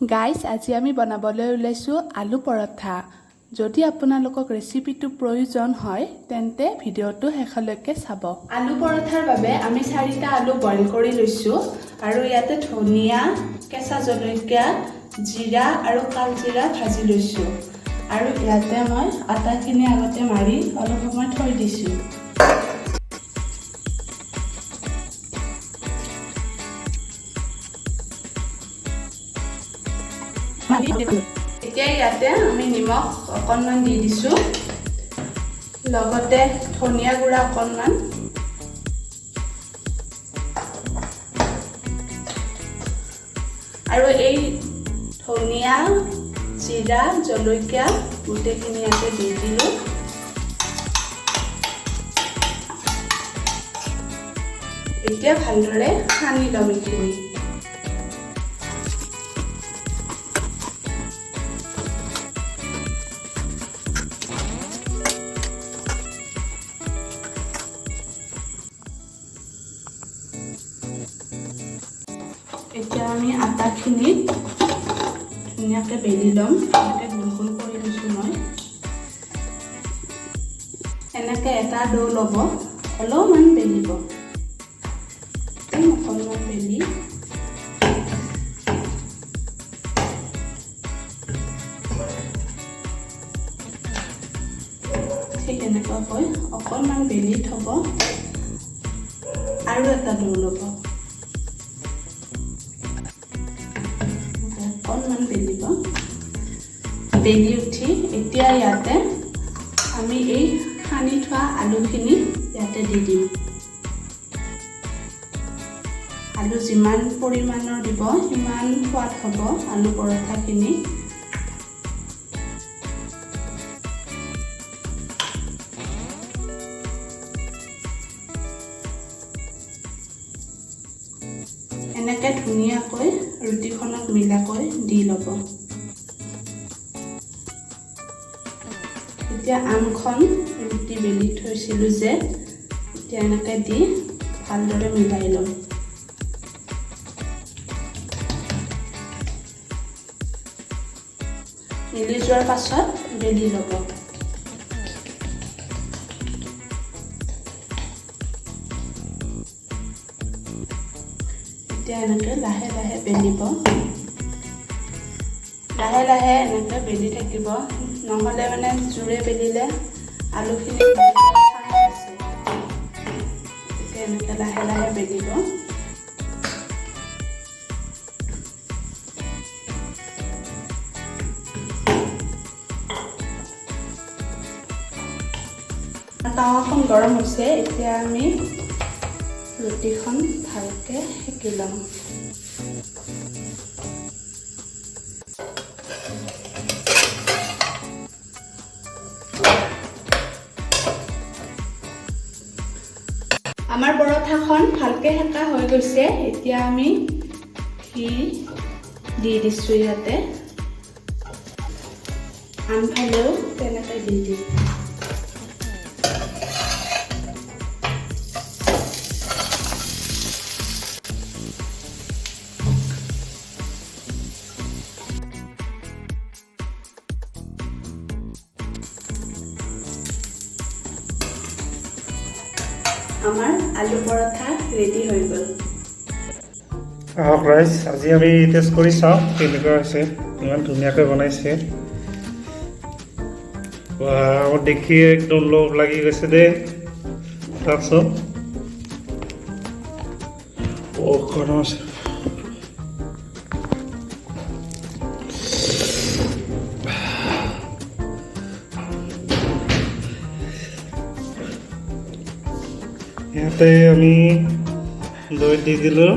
Guys আজি আমি বনাবলৈ ওলাইছোঁ আলু পৰঠা। যদি আপোনালোকক ৰেচিপিটো প্ৰয়োজন হয় তেন্তে ভিডিঅ'টো শেষলৈকে চাব। আলু পৰঠাৰ বাবে আমি 4টা আলু বইল কৰি লৈছোঁ আৰু ইয়াতে ধনিয়া, কেঁচা জলকীয়া, জিৰা আৰু কালজিৰা ভাজি লৈছোঁ আৰু ইয়াতে মই আটাখিনি আগতে মাৰি অলপ সময় থৈ দিছোঁ। এতিয়া ইয়াতে আমি নিমখ অকণমান দি দিছোঁ, লগতে ধনিয়া গুড়া অকণমান, আৰু এই ধনিয়া, জিৰা, জলকীয়া গোটেইখিনি ইয়াতে দি দিলোঁ। এতিয়া ভালদৰে সানি ল'ম এইখিনি। এতিয়া আমি আটাখিনি ধুনীয়াকৈ বেলি ল'ম। এনেকৈ গোল গোল কৰি লৈছোঁ মই। এনেকৈ এটা ডো ল'ব, অলপমান বেলিব, অকণমান বেলি ঠিক এনেকুৱাকৈ অকণমান বেলি থ'ব আৰু এটা ডো ল'ব, অকণমান বেলিব। বেলি উঠি এতিয়া ইয়াতে আমি এই সানি থোৱা আলুখিনি ইয়াতে দি দিম। আলু যিমান পৰিমাণৰ দিব সিমান সোৱাদ হ'ব আলু পৰঠাখিনি। এনেকৈ ধুনীয়াকৈ ৰুটিখনত মিলাকৈ দি ল'ব। এতিয়া আনখন ৰুটি বেলি থৈছিলোঁ যে, এতিয়া এনেকৈ দি ভালদৰে মিলাই ল'ম। মিলি যোৱাৰ পাছত বেলি ল'ব। এতিয়া এনেকৈ লাহে লাহে বেলিব, লাহে লাহে এনেকৈ বেলি থাকিব, নহ'লে মানে জোৰে বেলিলে আলুখিনি আছে। এতিয়া এনেকৈ লাহে লাহে বেলিব। তাৱাখন গৰম হৈছে, এতিয়া আমি ৰুটিখন ভালকৈ সেকি ল'ম। আমাৰ পৰঠাখন ভালকৈ সেকা হৈ গৈছে। এতিয়া আমি ঘি দি দিছোঁ ইয়াতে, আনফালেও তেনেকৈ দি দিম। আমাৰ আলু পৰঠা ৰেডি হৈ গ'ল। আহক ৰাইজ, আজি আমি টেষ্ট কৰি চাওঁ কেনেকুৱা হৈছে। ইমান ধুনীয়াকৈ বনাইছে, মোৰ দেখি একদম লোভ লাগি গৈছে দেই। চাওকচোন, গৰম আছে। ইয়াতে আমি দৈ দি দিলোঁ,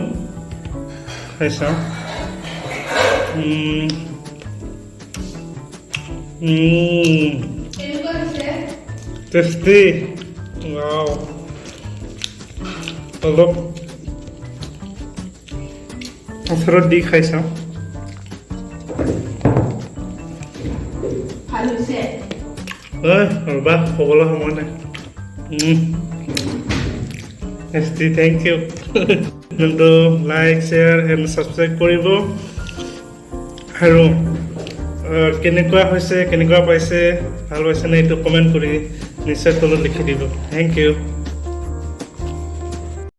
খাই চাওঁ। Tasty, wow. অলপ ওচৰত দি খাই চাওঁ। ভাল হৈছে। ৰ'বা, ক'বলৈ সময় নাই। Tasty, thank you. Like, share and subscribe কৰিব। আৰু কেনেকুৱা হৈছে কেনেকুৱা পাইছে ভাল পাইছেনে এইটো কমেণ্ট কৰি নিশ্চয় তলত লিখি দিব থেংক ইউ